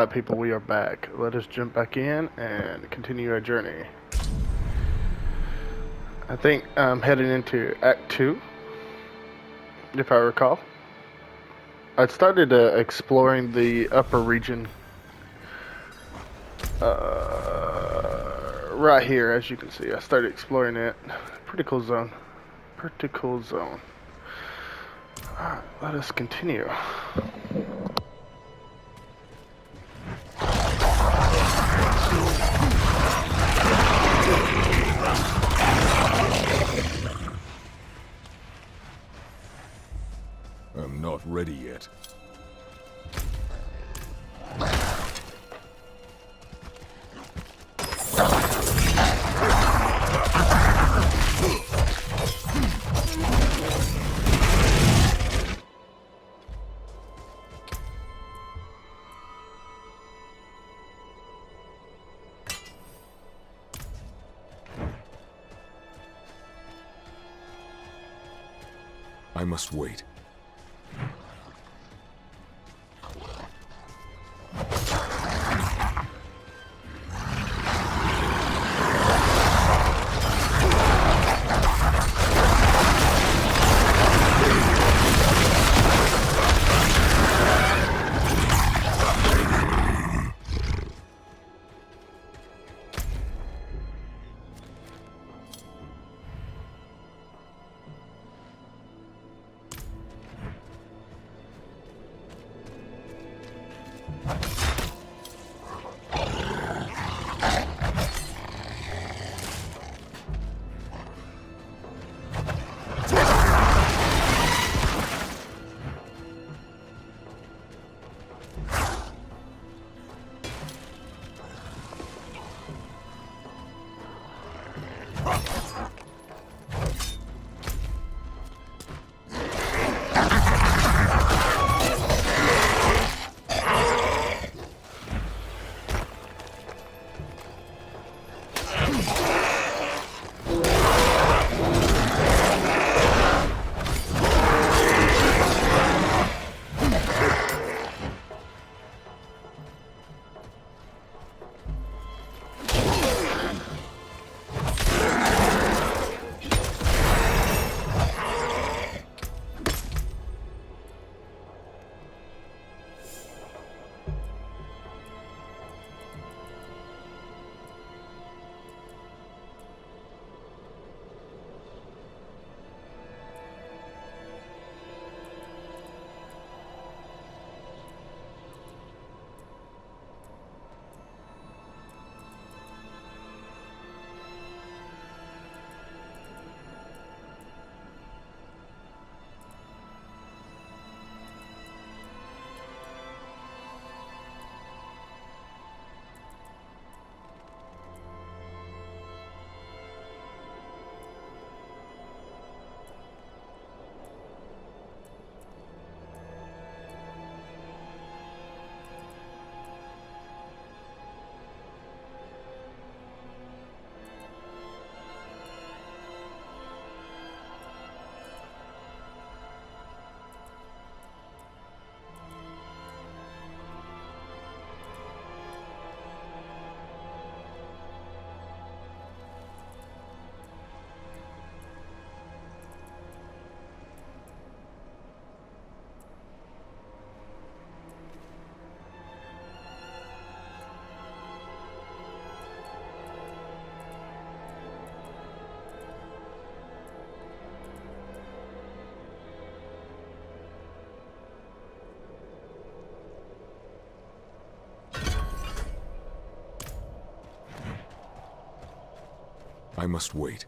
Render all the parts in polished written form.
People, we are back. Let us jump back in and continue our journey. I think I'm heading into Act 2, if I recall. I started exploring the upper region right here, as you can see. I started exploring it. Pretty cool zone. Pretty cool zone. Alright, let us continue. I'm not ready yet. I must wait. I must wait.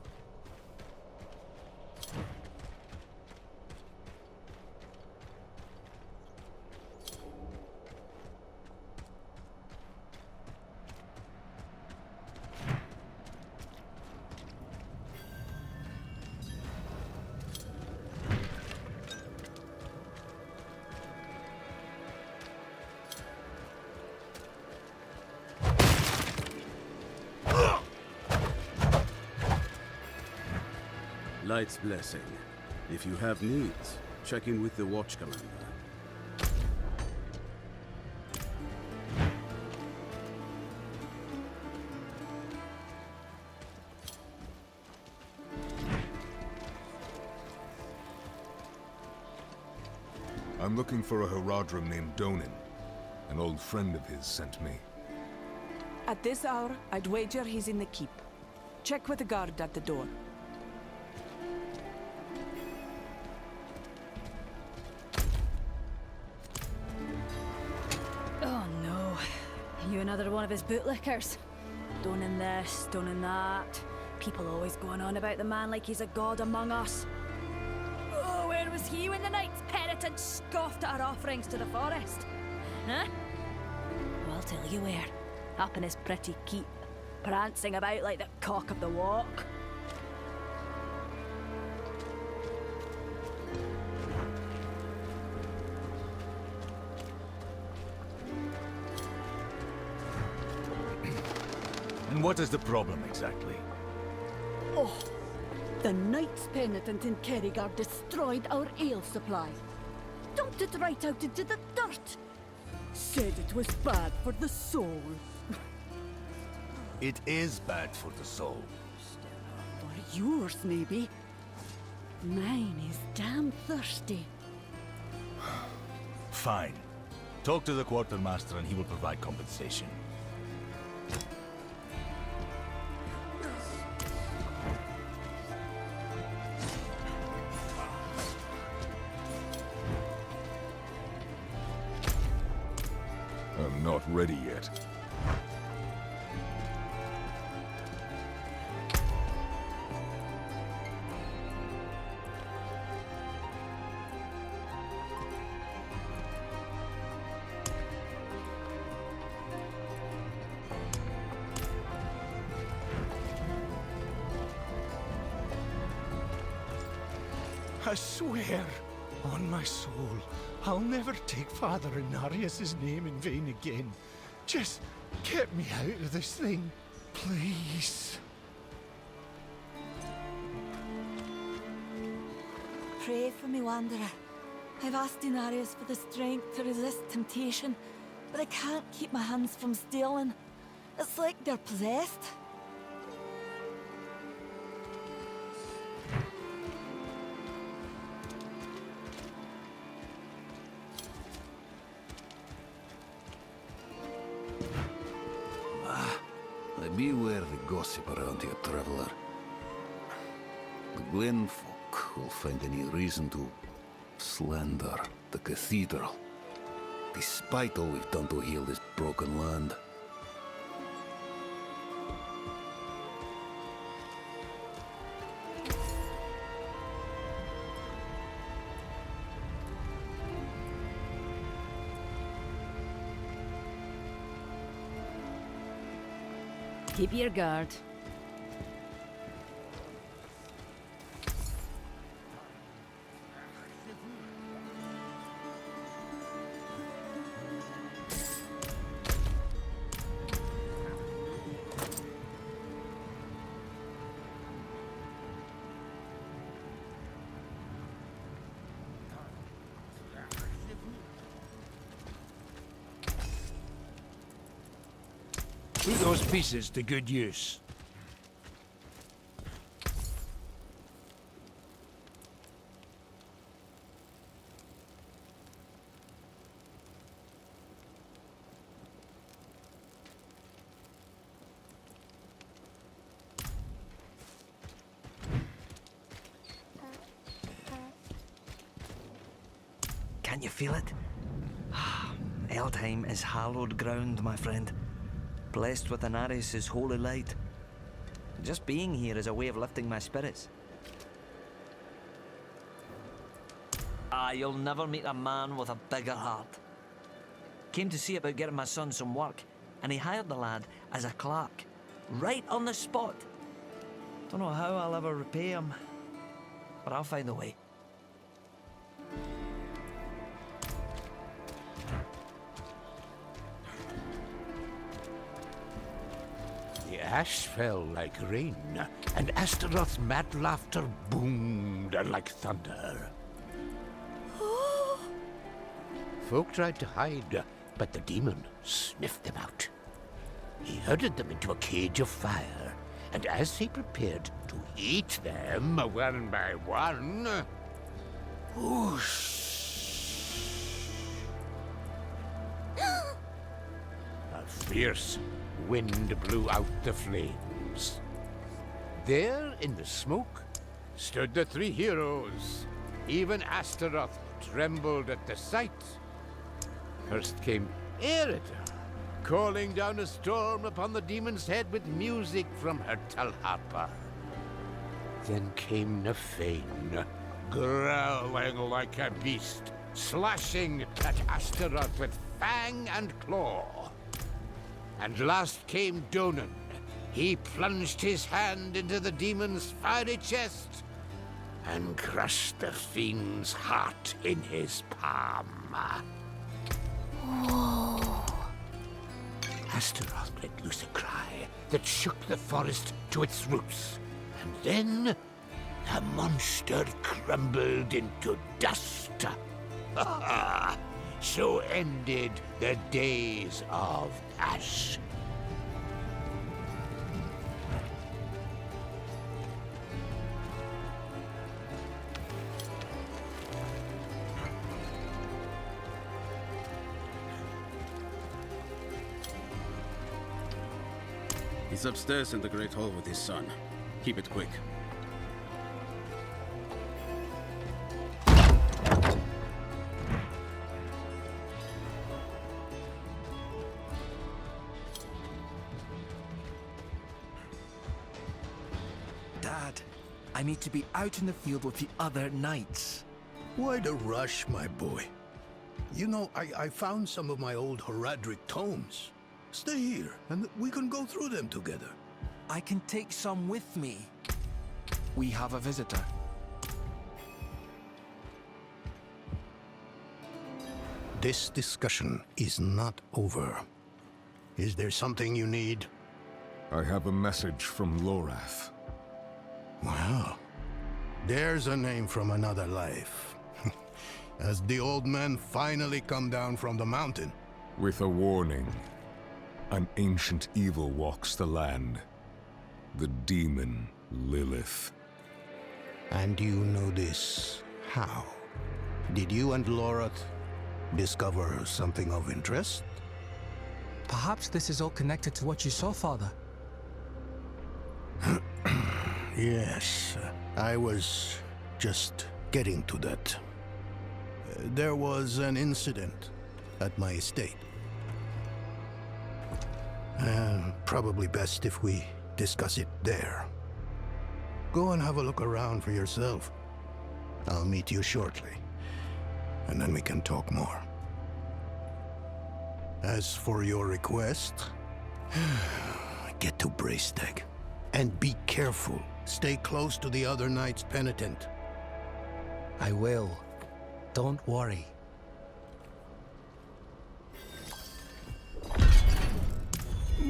Light's blessing. If you have needs, check in with the Watch Commander. I'm looking for a Haradrim named Donin. An old friend of his sent me. At this hour, I'd wager he's in the keep. Check with the guard at the door. Oh no. You another one of his bootlickers? Stoning this, stoning that. People always going on about the man like he's a god among us. Oh, where was he when the knights penitent scoffed at our offerings to the forest? Huh? Well, I'll tell you where. Up in his pretty keep, prancing about like the cock of the walk. And what is the problem exactly? Oh, the Knights Penitent in Kerrygar destroyed our ale supply. Dumped it right out into the dirt. Said it was bad for the soul. It is bad for the soul. For yours, maybe. Mine is damn thirsty. Fine. Talk to the quartermaster and he will provide compensation. I'm not ready yet. I swear, on my soul, I'll never take Father Inarius' name in vain again. Just get me out of this thing, please. Pray for me, Wanderer. I've asked Inarius for the strength to resist temptation, but I can't keep my hands from stealing. It's like they're possessed. Beware the gossip around here, traveler. The Glen folk will find any reason to slander the cathedral, despite all we've done to heal this broken land. Keep your guard. Put those pieces to good use. Can you feel it? Eldheim is hallowed ground, my friend. Blessed with Inarius' holy light. Just being here is a way of lifting my spirits. You'll never meet a man with a bigger heart. Came to see about getting my son some work, and he hired the lad as a clerk, right on the spot. Don't know how I'll ever repay him, but I'll find a way. The ash fell like rain, and Astaroth's mad laughter boomed like thunder. Folk tried to hide, but the demon sniffed them out. He herded them into a cage of fire, and as he prepared to eat them one by one, whoosh! fierce wind blew out the flames. There, in the smoke, stood the three heroes. Even Astaroth trembled at the sight. First came Erida, calling down a storm upon the demon's head with music from her talharpa. Then came Nefane, growling like a beast, slashing at Astaroth with fang and claw. And last came Donan. He plunged his hand into the demon's fiery chest and crushed the fiend's heart in his palm. Whoa. Astaroth let loose a cry that shook the forest to its roots. And then the monster crumbled into dust. So ended the days of Ash. He's upstairs in the Great Hall with his son. Keep it quick. Dad, I need to be out in the field with the other knights. Why the rush, my boy? You know, I found some of my old Horadric tomes. Stay here, and we can go through them together. I can take some with me. We have a visitor. This discussion is not over. Is there something you need? I have a message from Lorath. Well, there's a name from another life. Has the old man finally come down from the mountain? With a warning. An ancient evil walks the land. The demon Lilith. And you know this how? Did you and Lorath discover something of interest? Perhaps this is all connected to what you saw, Father. Yes, I was just getting to that. There was an incident at my estate. Probably best if we discuss it there. Go and have a look around for yourself. I'll meet you shortly, and then we can talk more. As for your request, get to Braestag. And be careful. Stay close to the other Knights Penitent. I will. Don't worry.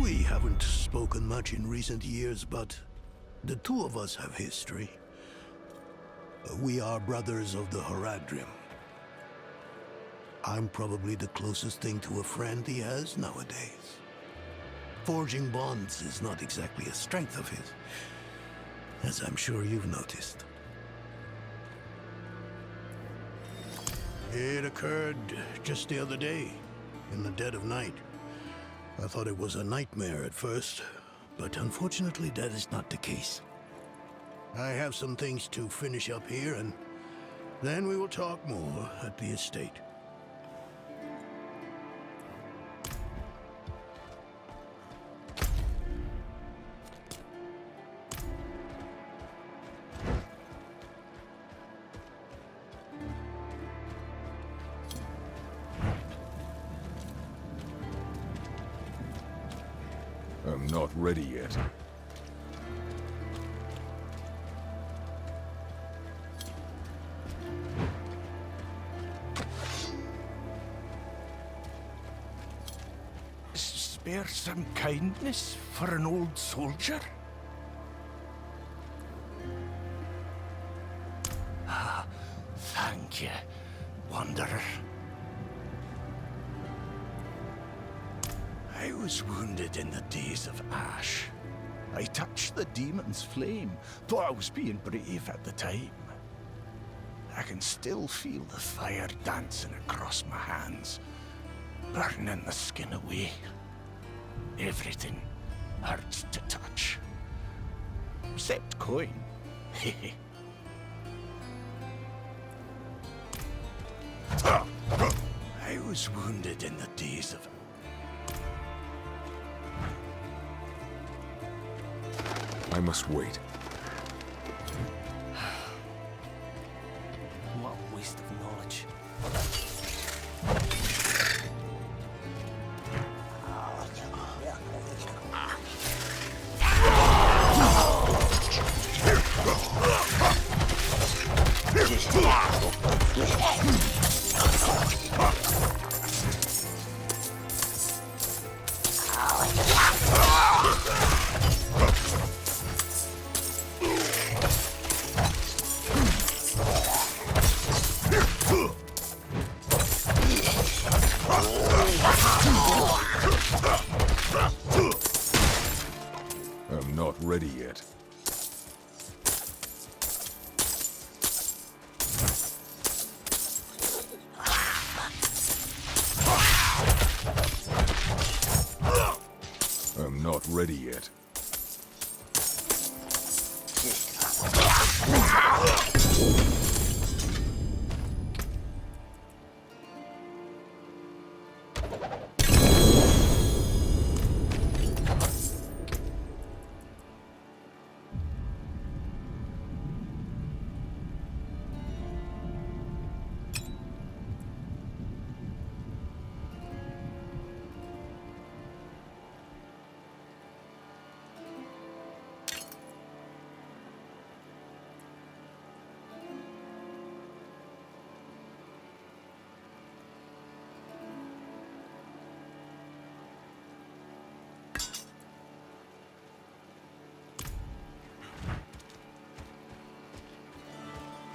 We haven't spoken much in recent years, but the two of us have history. We are brothers of the Horadrim. I'm probably the closest thing to a friend he has nowadays. Forging bonds is not exactly a strength of his, as I'm sure you've noticed. It occurred just the other day, in the dead of night. I thought it was a nightmare at first, but unfortunately that is not the case. I have some things to finish up here, and then we will talk more at the estate. I'm not ready yet. Spare some kindness for an old soldier? Ah, thank you, Wanderer. I was wounded in the days of Ash. I touched the demon's flame, thought I was being brave at the time. I can still feel the fire dancing across my hands, burning the skin away. Everything hurts to touch. Except coin. I was wounded in the days of... I must wait. What a waste of knowledge. I'm not ready yet. I'm not ready yet.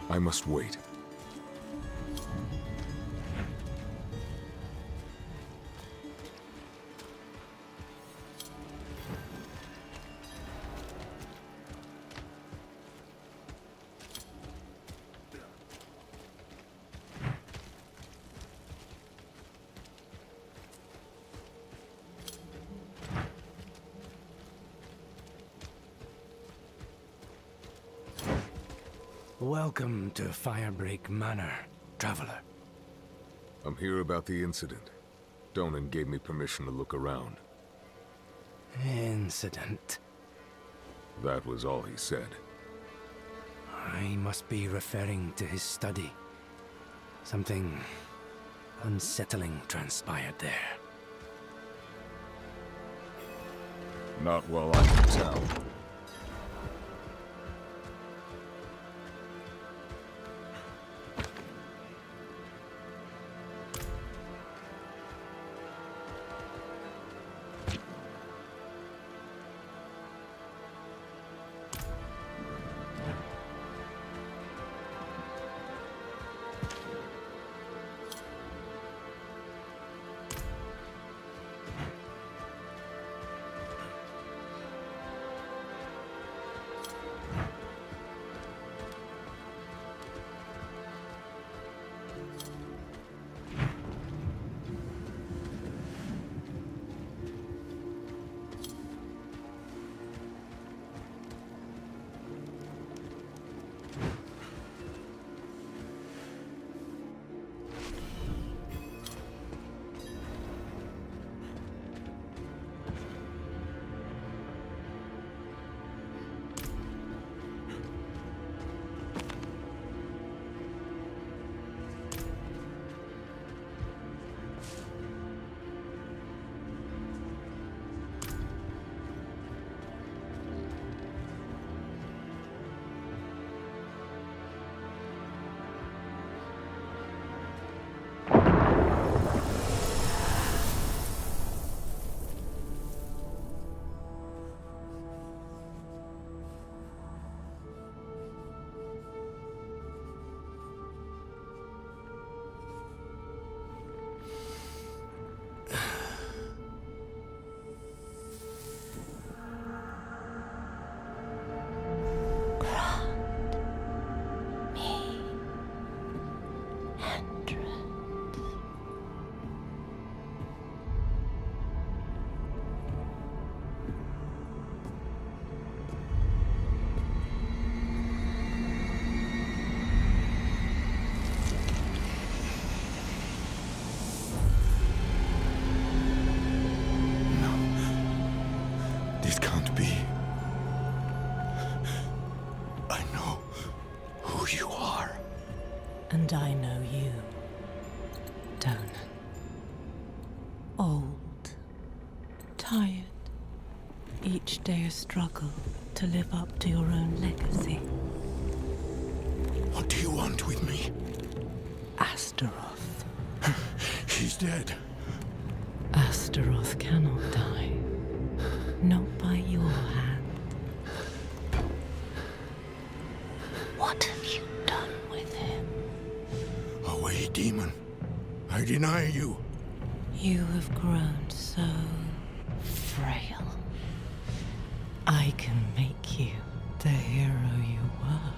I must wait. Welcome to Firebreak Manor, traveler. I'm here about the incident. Donan gave me permission to look around. Incident. That was all he said. I must be referring to his study. Something unsettling transpired there. Not while I can tell. be. I know who you are. And I know you, Donan. Old, tired, each day a struggle to live up to your own legacy. What do you want with me? Astaroth. She's dead. Astaroth cannot die. Not by your hand. What have you done with him? Away, demon. I deny you. You have grown so frail. I can make you the hero you were.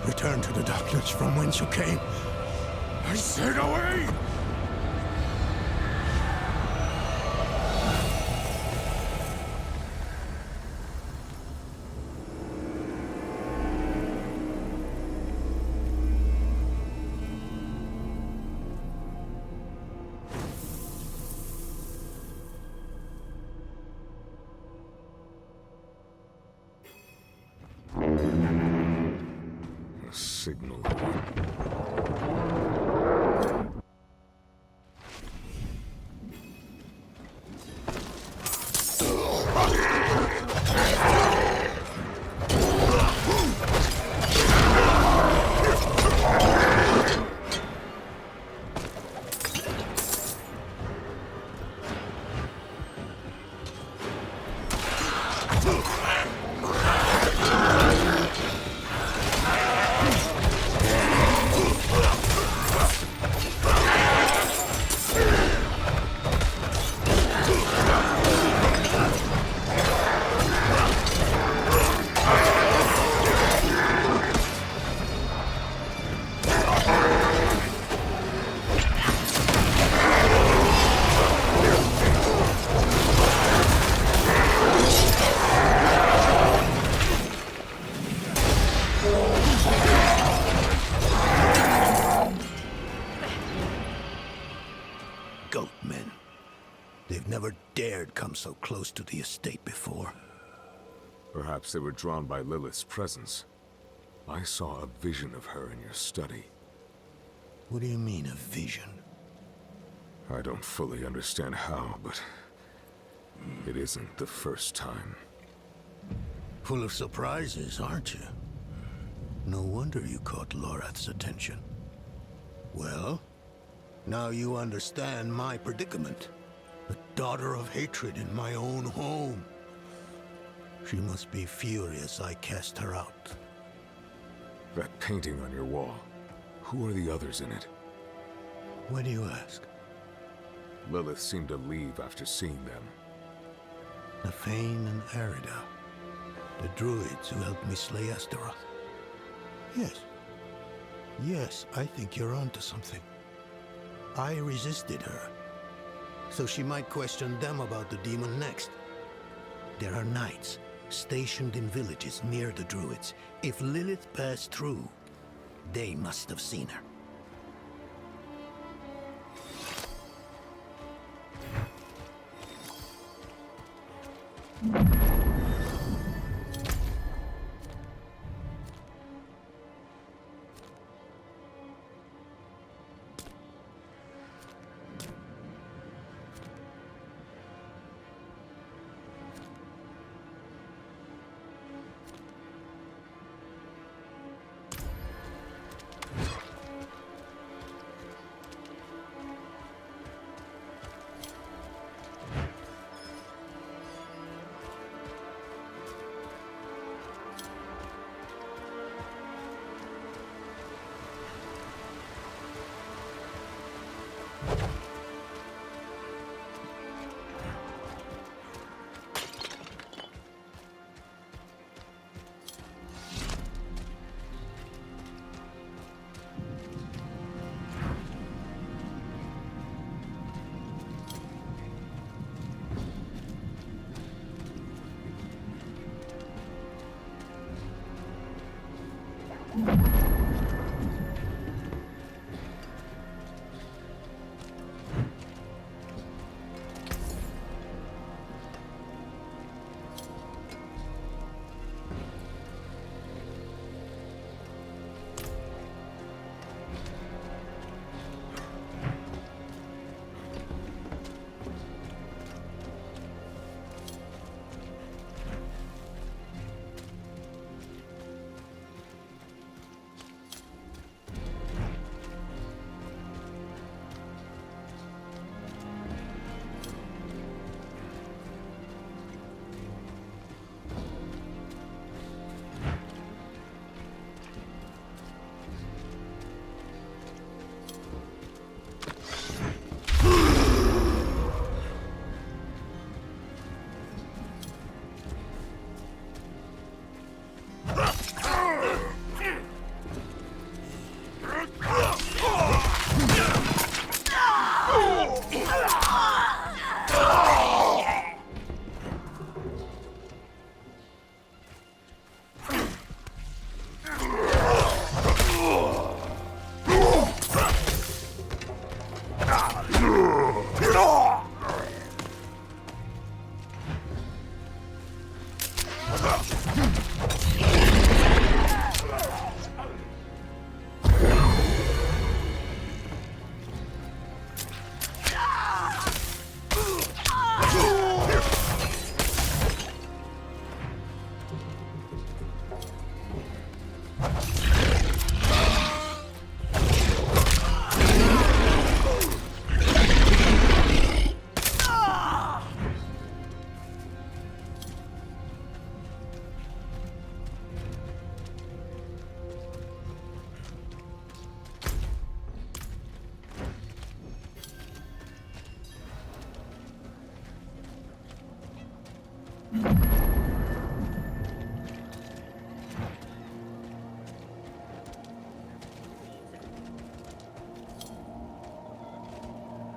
Return to the darkness from whence you came. I said away! A signal. Goatmen. They've never dared come so close to the estate before. Perhaps they were drawn by Lilith's presence. I saw a vision of her in your study. What do you mean, a vision? I don't fully understand how, but it isn't the first time. Full of surprises, aren't you? No wonder you caught Lorath's attention. Well, now you understand my predicament. A daughter of hatred in my own home. She must be furious I cast her out. That painting on your wall, who are the others in it? Why do you ask? Lilith seemed to leave after seeing them. Nafane and Arida. The druids who helped me slay Astaroth. Yes. Yes, I think you're onto something. I resisted her, so she might question them about the demon next. There are knights stationed in villages near the druids. If Lilith passed through, they must have seen her.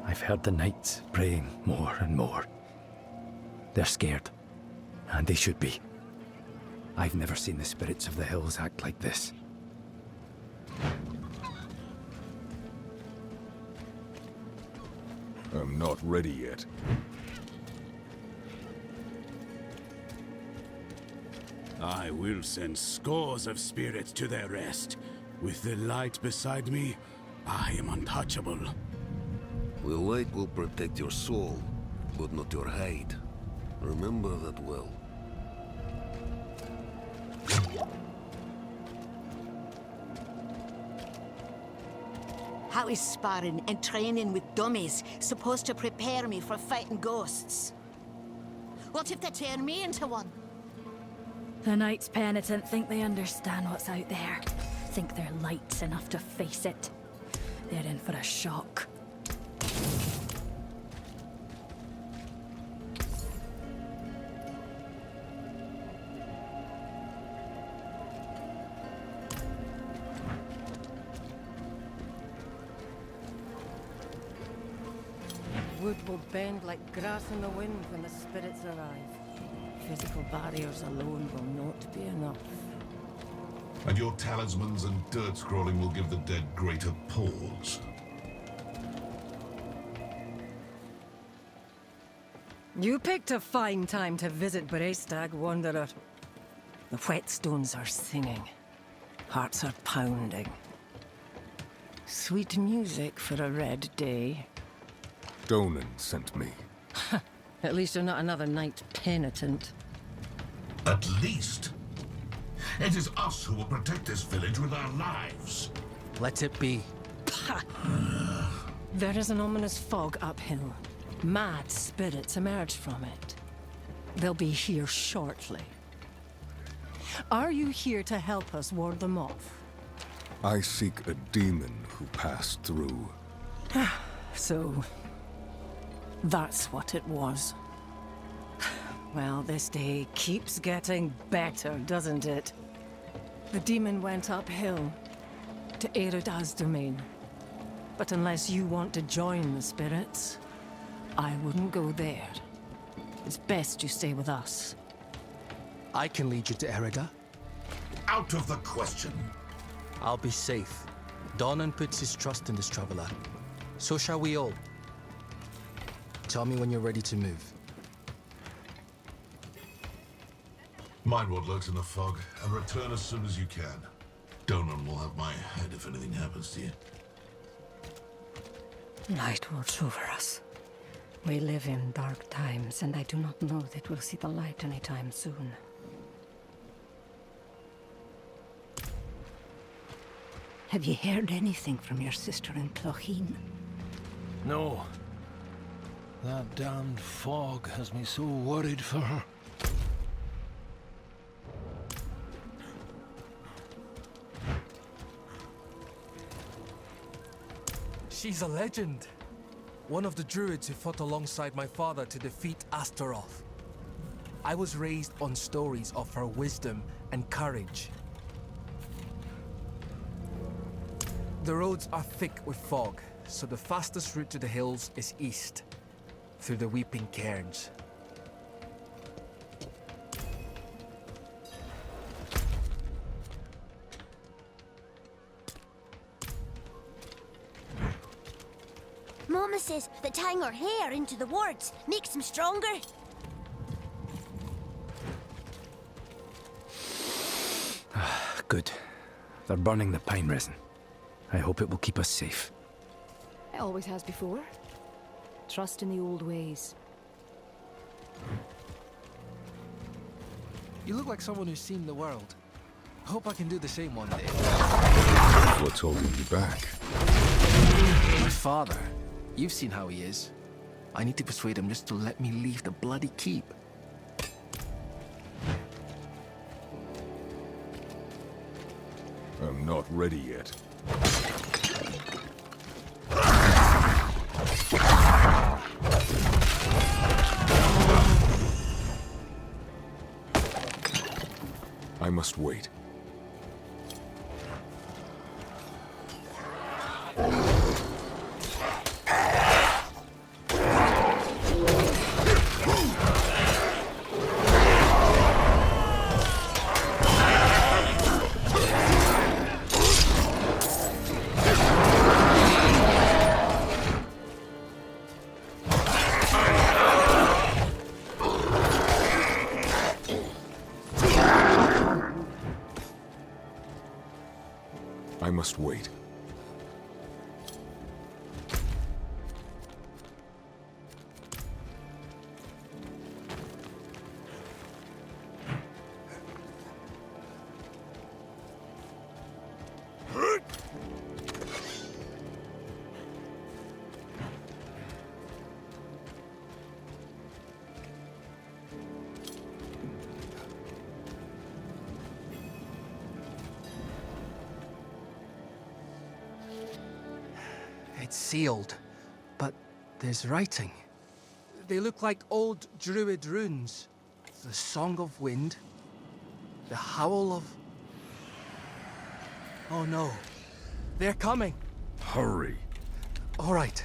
I've heard the knights praying more and more. They're scared, and they should be. I've never seen the spirits of the hills act like this. I'm not ready yet. I will send scores of spirits to their rest. With the light beside me, I am untouchable. The light will protect your soul, but not your hide. Remember that well. How is sparring and training with dummies supposed to prepare me for fighting ghosts? What if they turn me into one? The Knights Penitent think they understand what's out there. Think they're lights enough to face it. They're in for a shock. Wood will bend like grass in the wind when the spirits arrive. Physical barriers alone will not be enough. And your talismans and dirt scrolling will give the dead greater pause. You picked a fine time to visit Brestag, Wanderer. The whetstones are singing. Hearts are pounding. Sweet music for a red day. Donan sent me. At least you're not another knight penitent. At least. It is us who will protect this village with our lives. Let it be. There is an ominous fog uphill. Mad spirits emerge from it. They'll be here shortly. Are you here to help us ward them off? I seek a demon who passed through. So, that's what it was. Well, this day keeps getting better, doesn't it? The demon went uphill to Erida's domain. But unless you want to join the spirits, I wouldn't go there. It's best you stay with us. I can lead you to Erida. Out of the question. I'll be safe. Donan puts his trust in this traveler. So shall we all. Tell me when you're ready to move. Mind what lurks in the fog, and return as soon as you can. Donan will have my head if anything happens to you. Night watch over us. We live in dark times, and I do not know that we'll see the light anytime soon. Have you heard anything from your sister in Clocheen? No. That damned fog has me so worried for her. She's a legend. One of the druids who fought alongside my father to defeat Astaroth. I was raised on stories of her wisdom and courage. The roads are thick with fog, so the fastest route to the hills is east, through the Weeping Cairns. Mama says that tying her hair into the wards makes them stronger. Good. They're burning the pine resin. I hope it will keep us safe. It always has before. Trust in the old ways. You look like someone who's seen the world. I hope I can do the same one day. What's holding you back? My father. You've seen how he is. I need to persuade him just to let me leave the bloody keep. I'm not ready yet. I must wait. I must wait. It's sealed, but there's writing. They look like old druid runes. The Song of Wind, the Howl of... Oh no, they're coming. Hurry. All right.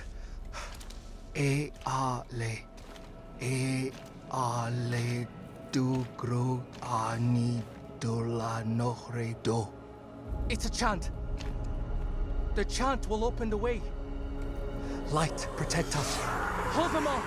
E-a-le, E-a-le, du-gro, ani, do-la, nohre, do. It's a chant. The chant will open the way. Light, protect us. Hold them off!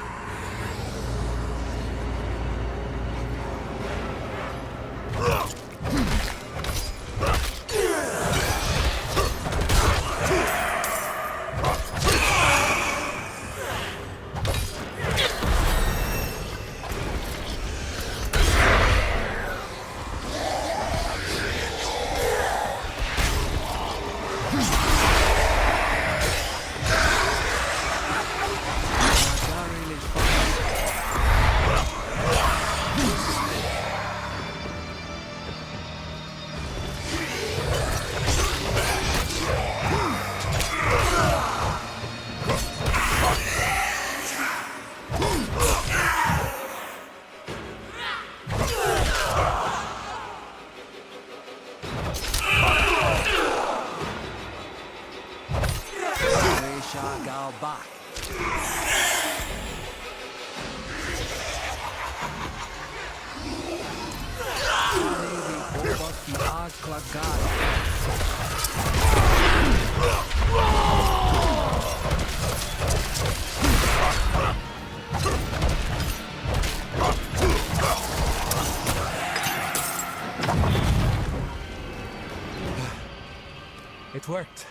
It worked.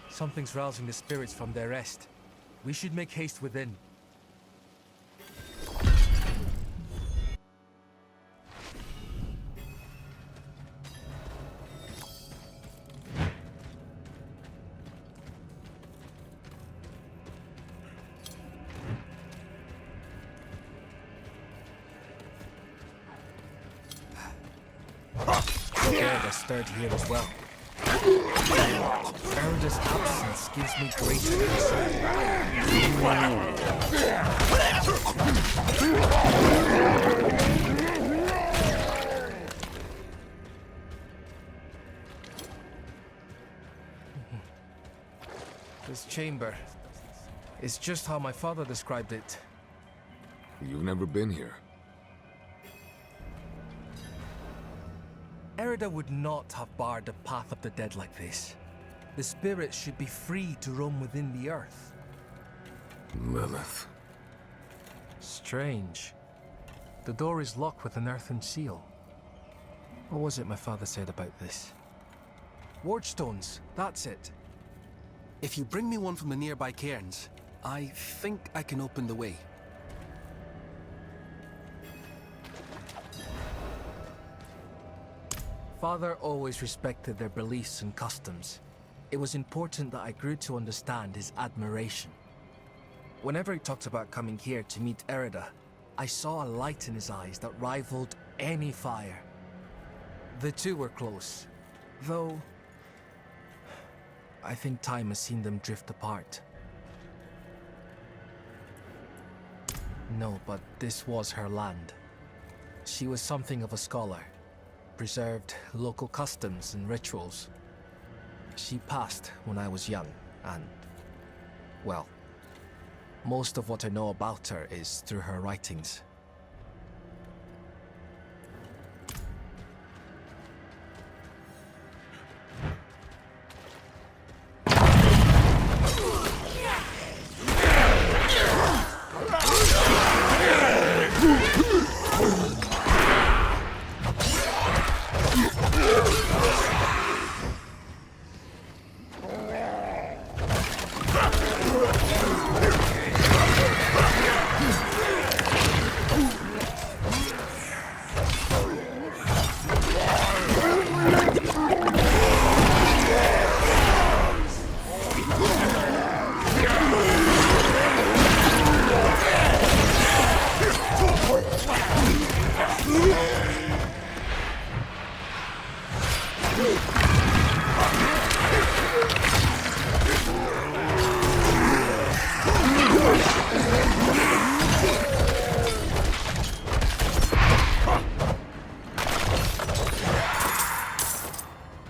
Something's rousing the spirits from their rest. We should make haste within. Yeah, they're stirred here as well. Erda's absence gives me great This chamber, It's just how my father described it. You've never been here. Erida would not have barred the path of the dead like this. The spirits should be free to roam within the earth. Lilith. Strange. The door is locked with an earthen seal. What was it my father said about this? Ward stones, that's it. If you bring me one from the nearby cairns, I think I can open the way. Father always respected their beliefs and customs. It was important that I grew to understand his admiration. Whenever he talked about coming here to meet Erida, I saw a light in his eyes that rivaled any fire. The two were close, though I think time has seen them drift apart. No, but this was her land. She was something of a scholar, preserved local customs and rituals. She passed when I was young, and, well, most of what I know about her is through her writings.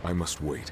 I must wait.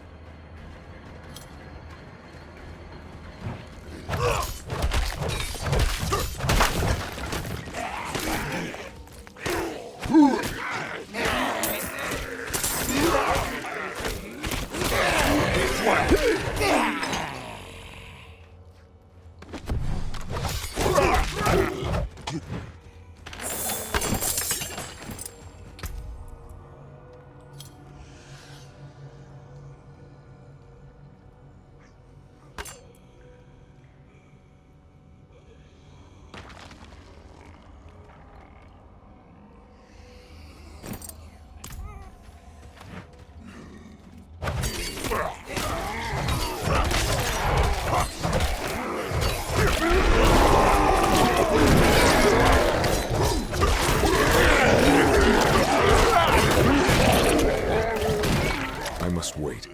I must wait.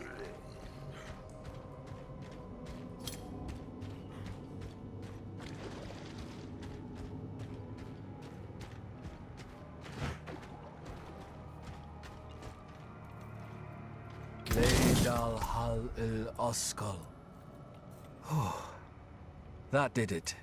Leidal Hal il Oskal. Oh, that did it.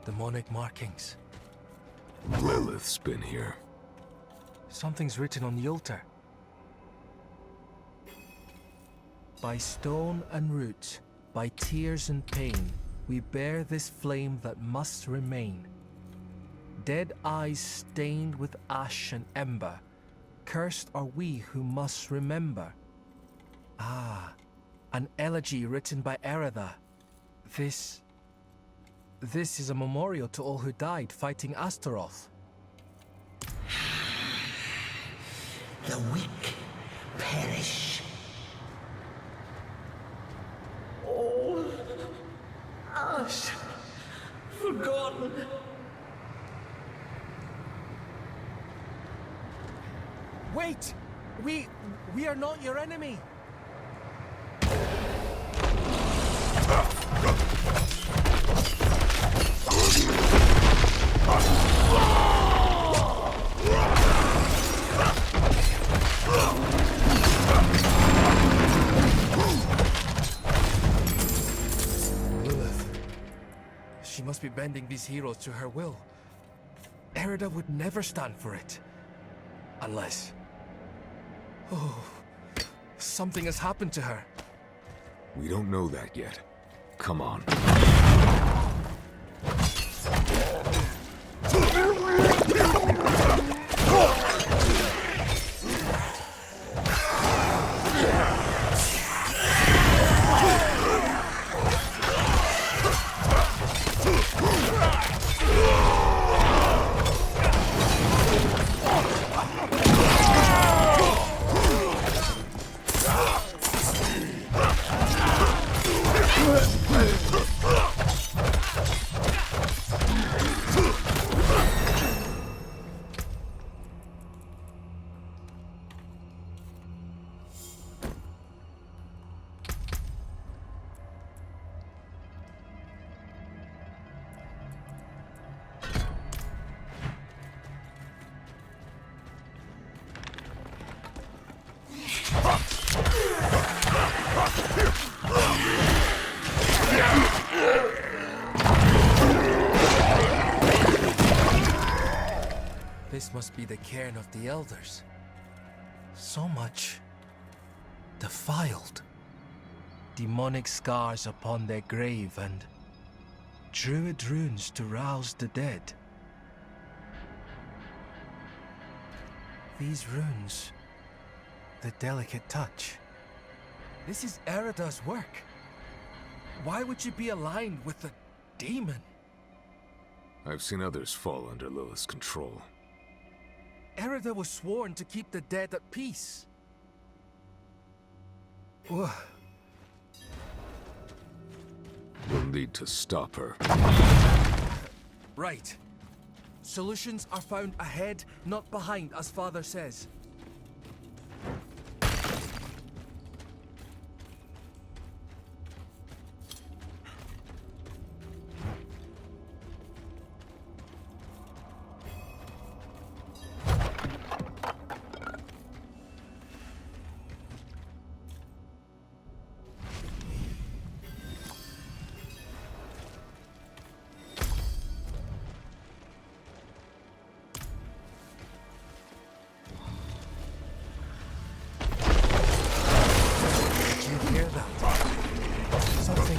Demonic markings. Lilith's been here. Something's written on the altar. By stone and root, by tears and pain, we bear this flame that must remain. Dead eyes stained with ash and ember, cursed are we who must remember. Ah, an elegy written by Erida. This is a memorial to all who died fighting Astaroth. The weak perish. All ash forgotten. Wait! We are not your enemy! She must be bending these heroes to her will. Erida would never stand for it. Unless... Oh... Something has happened to her. We don't know that yet. Come on. This must be the cairn of the elders. So much defiled. Demonic scars upon their grave and druid runes to rouse the dead. These runes, the delicate touch. This is Erida's work. Why would she be aligned with the demon? I've seen others fall under Lilith's control. Erida was sworn to keep the dead at peace. Ugh. We'll need to stop her. Right. Solutions are found ahead, not behind, as Father says. Something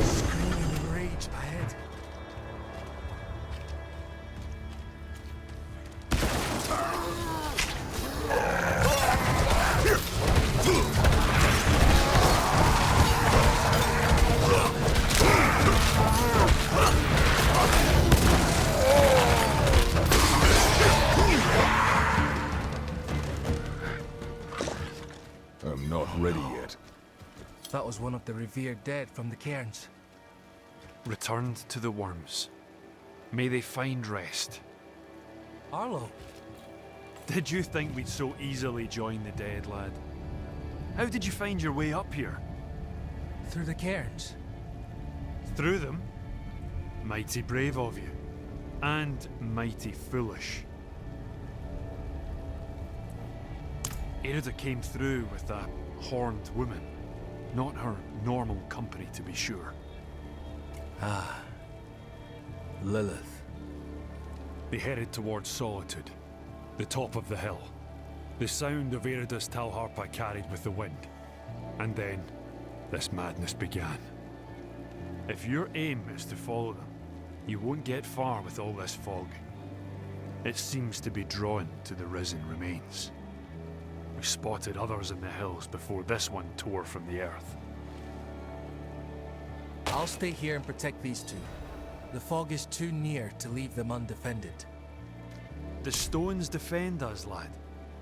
screaming in rage ahead. I'm not ready yet. That was one of the revered dead from the cairns. Returned to the worms. May they find rest. Arlo. Did you think we'd so easily join the dead, lad? How did you find your way up here? Through the cairns. Through them? Mighty brave of you. And mighty foolish. Erida came through with that horned woman. Not her normal company, to be sure. Ah. Lilith. They headed towards Solitude, the top of the hill. The sound of Erida's Talharpa carried with the wind. And then, this madness began. If your aim is to follow them, you won't get far with all this fog. It seems to be drawn to the risen remains. We spotted others in the hills before this one tore from the earth. I'll stay here and protect these two. The fog is too near to leave them undefended. The stones defend us, lad.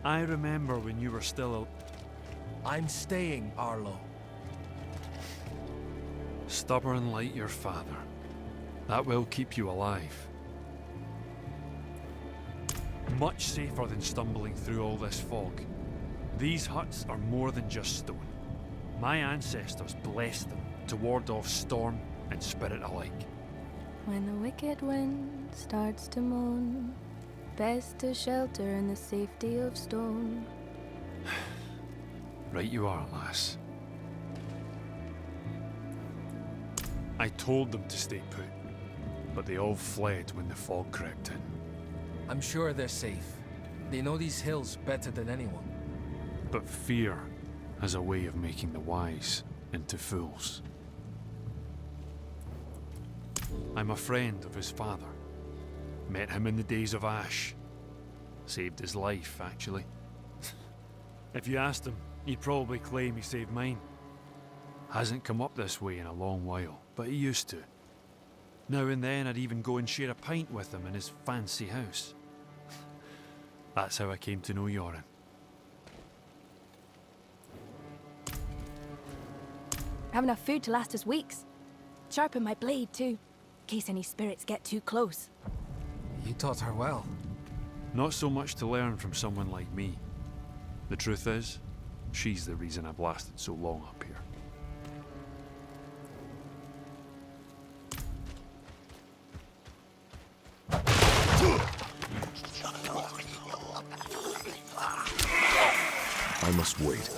I remember when you were still I'm staying, Arlo. stubborn like your father. That will keep you alive. Much safer than stumbling through all this fog. These huts are more than just stone. My ancestors blessed them to ward off storm and spirit alike. When the wicked wind starts to moan, best to shelter in the safety of stone. Right you are, lass. I told them to stay put, but they all fled when the fog crept in. I'm sure they're safe. They know these hills better than anyone. But fear has a way of making the wise into fools. I'm a friend of his father. Met him in the days of Ash. Saved his life, actually. If you asked him, he'd probably claim he saved mine. Hasn't come up this way in a long while, but he used to. Now and then I'd even go and share a pint with him in his fancy house. That's how I came to know Yoren. Have enough food to last us weeks. Sharpen my blade, too, in case any spirits get too close. You taught her well. Not so much to learn from someone like me. The truth is, she's the reason I've lasted so long up here. I must wait.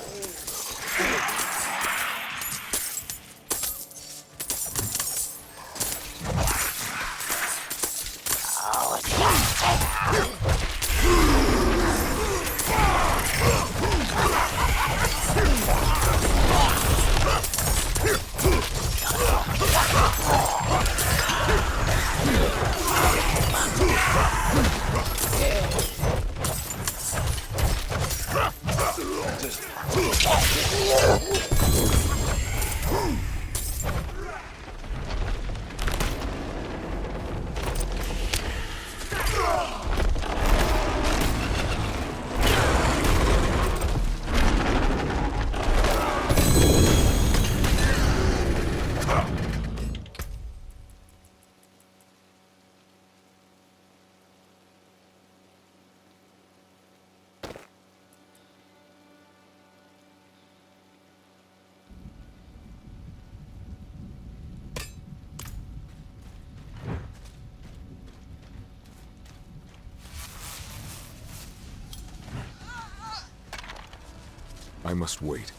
I must wait.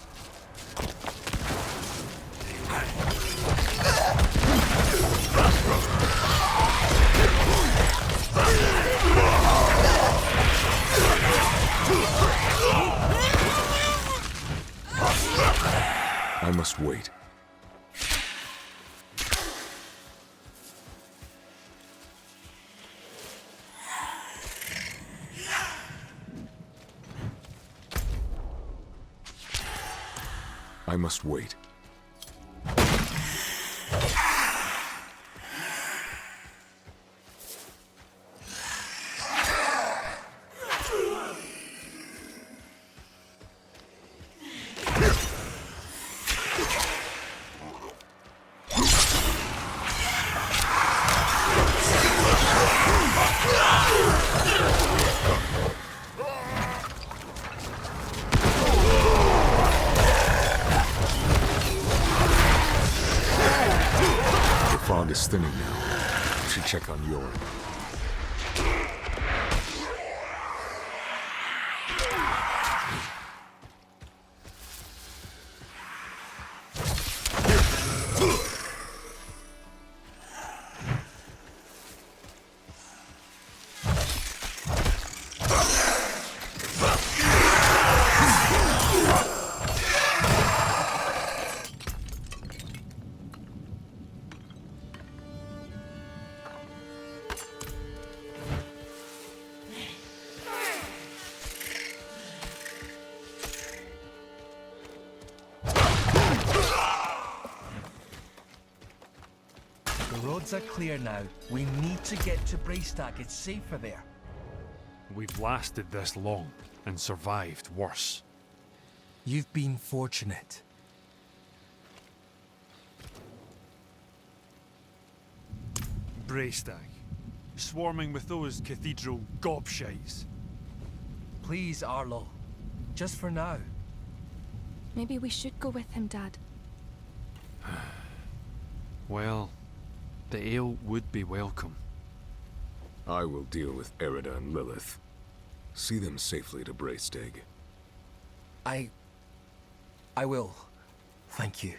I must wait. I must wait. Fog is thinning now. We should check on Yoren. The roads are clear now. We need to get to Braystack. It's safer there. We've lasted this long and survived worse. You've been fortunate. Braystack, swarming with those cathedral gobshites. Please, Arlo. Just for now. Maybe we should go with him, Dad. Well, the ale would be welcome. I will deal with Erida and Lilith. See them safely to Braestig. I will. Thank you.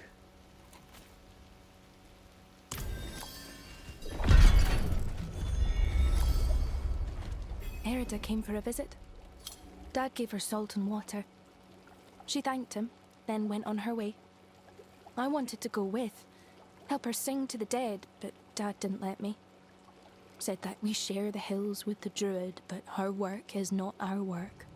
Erida came for a visit. Dad gave her salt and water. She thanked him, then went on her way. I wanted to go with, help her sing to the dead, but Dad didn't let me. Said that we share the hills with the druid, but her work is not our work.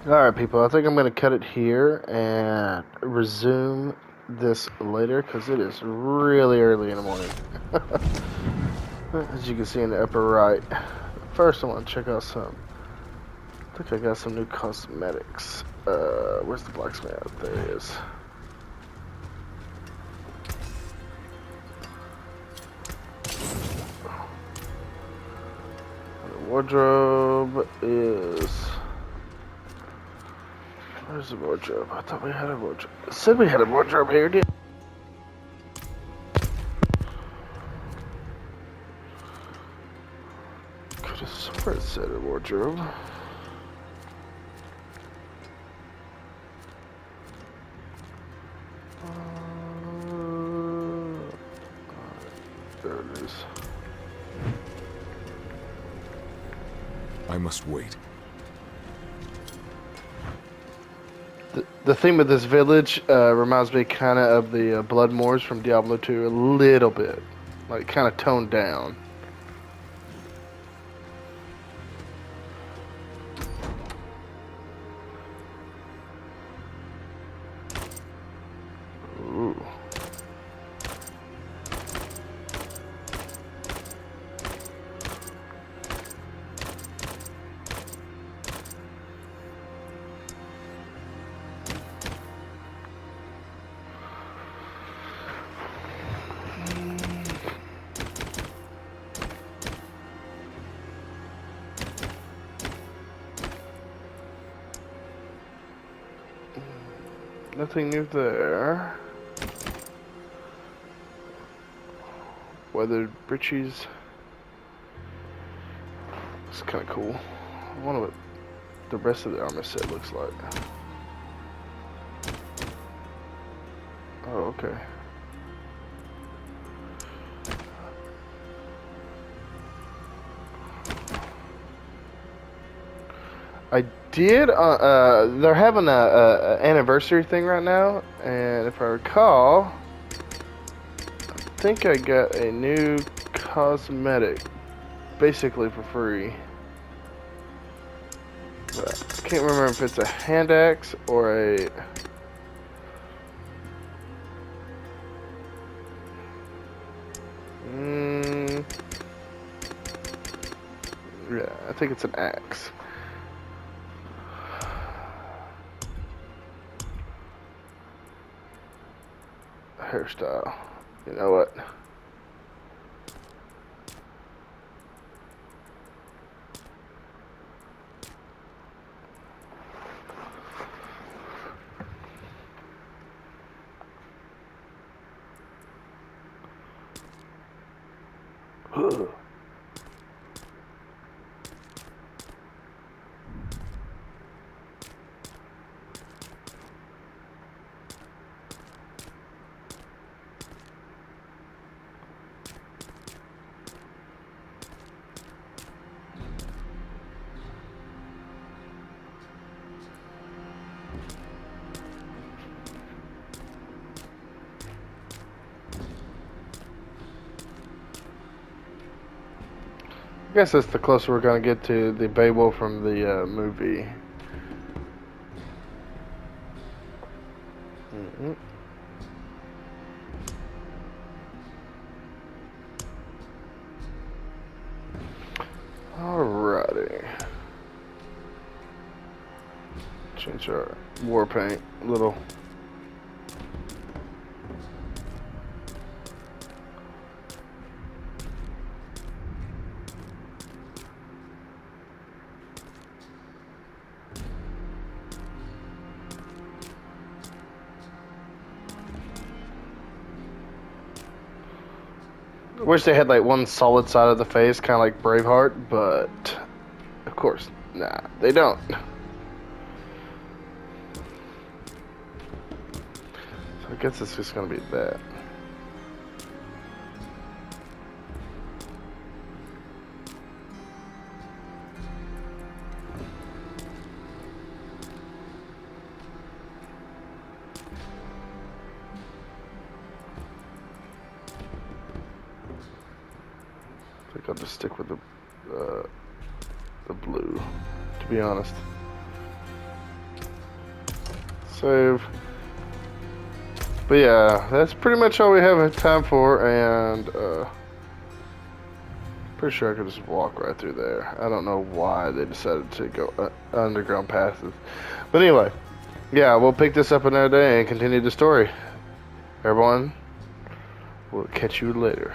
Alright people, I think I'm going to cut it here and resume this later because it is really early in the morning. As you can see in the upper right. First I want to check out some, I think I got some new cosmetics. Where's the blacksmith? There he is. The wardrobe is... Where's the wardrobe? I thought we had a wardrobe. It said we had a wardrobe here, did could have sworn it said a wardrobe. There it is. I must wait. The theme of this village reminds me kind of the Blood Moors from Diablo II a little bit, like kind of toned down. Ooh. Nothing new there. Weathered breeches. It's kind of cool. I wonder what the rest of the armor set looks like. Oh, okay. I did, they're having a anniversary thing right now, and if I recall, I think I got a new cosmetic, basically for free. But I can't remember if it's a hand axe or a... yeah, I think it's an axe. Hairstyle. You know what? I guess that's the closer we're gonna get to the Beowulf from the movie. Alrighty. Change our war paint a little. I wish they had like one solid side of the face, kind of like Braveheart, but of course, nah, they don't. So I guess it's just gonna be that. I think I'll just stick with the blue, to be honest. Save. But yeah, that's pretty much all we have time for, and pretty sure I could just walk right through there. I don't know why they decided to go underground passes. But anyway, yeah, we'll pick this up another day and continue the story. Everyone, we'll catch you later.